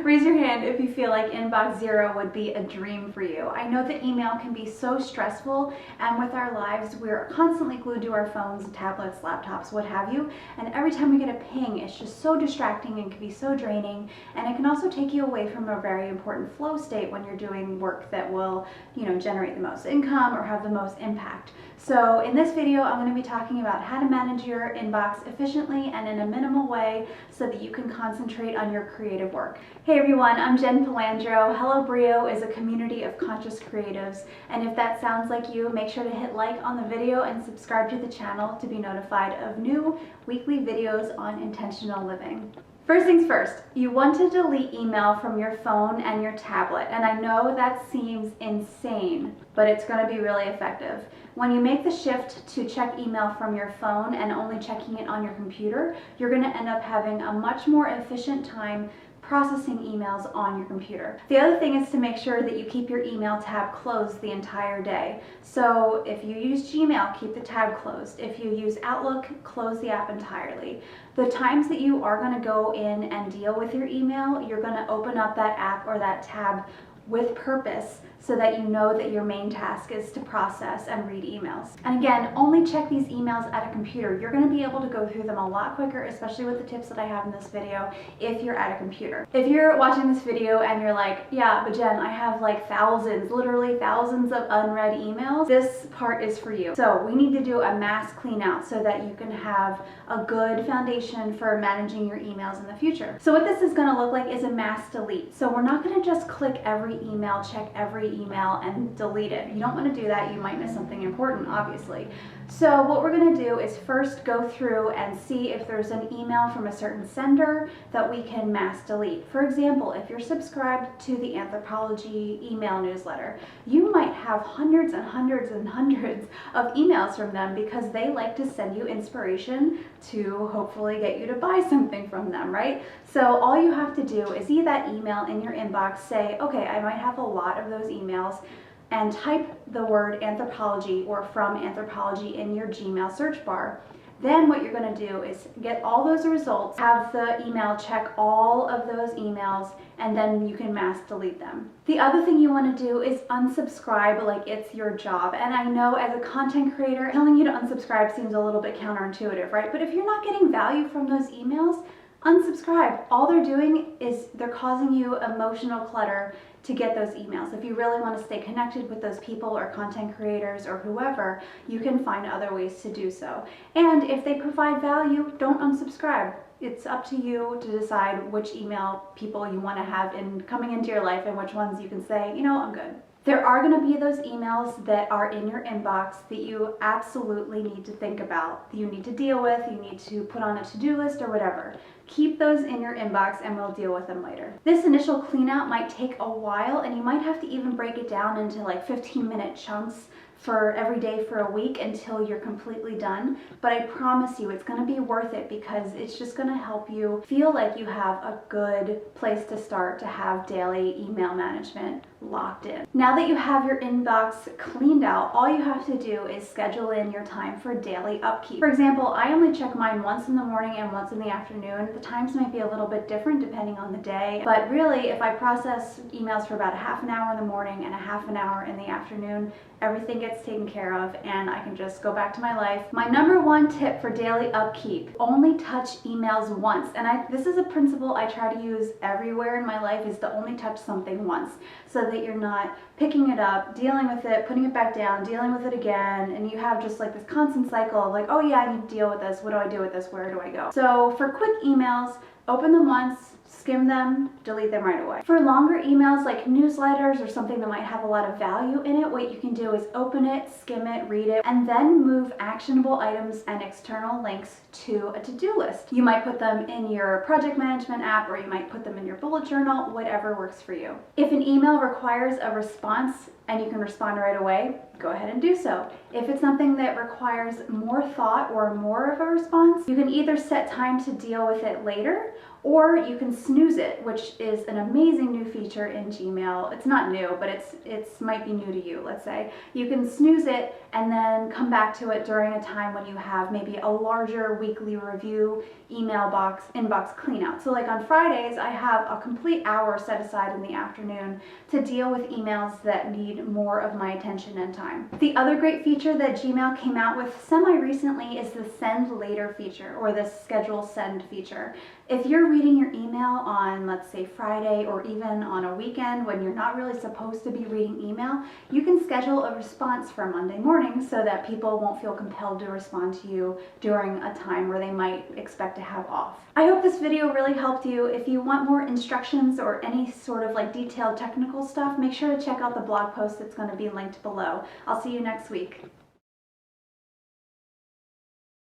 Raise your hand if you feel like inbox zero would be a dream for you. I know that email can be so stressful, and with our lives, we're constantly glued to our phones, tablets, laptops, what have you, and every time we get a ping, it's just so distracting and can be so draining, and it can also take you away from a very important flow state when you're doing work that will, generate the most income or have the most impact. So in this video, I'm going to be talking about how to manage your inbox efficiently and in a minimal way so that you can concentrate on your creative work. Hey everyone, I'm Jen Palandro. Hello Brio is a community of conscious creatives, and if that sounds like you, make sure to hit like on the video and subscribe to the channel to be notified of new weekly videos on intentional living. First things first, you want to delete email from your phone and your tablet, and I know that seems insane, but it's going to be really effective. When you make the shift to check email from your phone and only checking it on your computer, you're going to end up having a much more efficient time processing emails on your computer. The other thing is to make sure that you keep your email tab closed the entire day. So if you use Gmail, keep the tab closed. If you use Outlook, close the app entirely. The times that you are going to go in and deal with your email, you're going to open up that app or that tab with purpose so that you know that your main task is to process and read emails. And again, only check these emails at a computer. You're going to be able to go through them a lot quicker, especially with the tips that I have in this video, if you're at a computer. If you're watching this video and you're like, yeah, but Jen, I have like thousands, literally thousands of unread emails, this part is for you. So we need to do a mass clean out so that you can have a good foundation for managing your emails in the future. So what this is going to look like is a mass delete. So we're not going to just click every email, check every email and delete it. You don't want to do that. You might miss something important, obviously. So what we're going to do is first go through and see if there's an email from a certain sender that we can mass delete. For example, if you're subscribed to the Anthropology email newsletter, you might have hundreds and hundreds and hundreds of emails from them because they like to send you inspiration to hopefully get you to buy something from them, right? So all you have to do is see that email in your inbox, say, okay, I might have a lot of those emails, and type the word anthropology or from anthropology in your Gmail search bar. Then what you're going to do is get all those results, have the email check all of those emails, and then you can mass delete them. The other thing you want to do is unsubscribe like it's your job. And I know as a content creator, telling you to unsubscribe seems a little bit counterintuitive, right? But if you're not getting value from those emails, unsubscribe. All they're doing is they're causing you emotional clutter to get those emails. If you really want to stay connected with those people or content creators or whoever, you can find other ways to do so. And if they provide value, don't unsubscribe. It's up to you to decide which email people you want to have coming into your life and which ones you can say, I'm good. There are going to be those emails that are in your inbox that you absolutely need to think about, that you need to deal with, you need to put on a to-do list or whatever. Keep those in your inbox and we'll deal with them later. This initial clean out might take a while, and you might have to even break it down into like 15-minute chunks for every day for a week until you're completely done. But I promise you it's going to be worth it because it's just going to help you feel like you have a good place to start to have daily email management locked in. Now that you have your inbox cleaned out, all you have to do is schedule in your time for daily upkeep. For example, I only check mine once in the morning and once in the afternoon. The times might be a little bit different depending on the day, but really if I process emails for about a half an hour in the morning and a half an hour in the afternoon, everything gets taken care of and I can just go back to my life. My number one tip for daily upkeep: only touch emails once. And this is a principle I try to use everywhere in my life, is to only touch something once, so that you're not picking it up, dealing with it, putting it back down, dealing with it again, and you have just like this constant cycle of like, oh yeah, I need to deal with this, what do I do with this, where do I go? So for quick emails, open them once, skim them, delete them right away. For longer emails like newsletters or something that might have a lot of value in it, what you can do is open it, skim it, read it, and then move actionable items and external links to a to-do list. You might put them in your project management app, or you might put them in your bullet journal, whatever works for you. If an email requires a response and you can respond right away, go ahead and do so. If it's something that requires more thought or more of a response, you can either set time to deal with it later, Or you can snooze it, which is an amazing new feature in Gmail. It's not new, but it's might be new to you, let's say. You can snooze it and then come back to it during a time when you have maybe a larger weekly review inbox clean out. So like on Fridays, I have a complete hour set aside in the afternoon to deal with emails that need more of my attention and time. The other great feature that Gmail came out with semi-recently is the send later feature, or the schedule send feature. If you're reading your email on, let's say, Friday, or even on a weekend when you're not really supposed to be reading email, you can schedule a response for Monday morning so that people won't feel compelled to respond to you during a time where they might expect to have off. I hope this video really helped you. If you want more instructions or any sort of like detailed technical stuff, make sure to check out the blog post that's going to be linked below. I'll see you next week.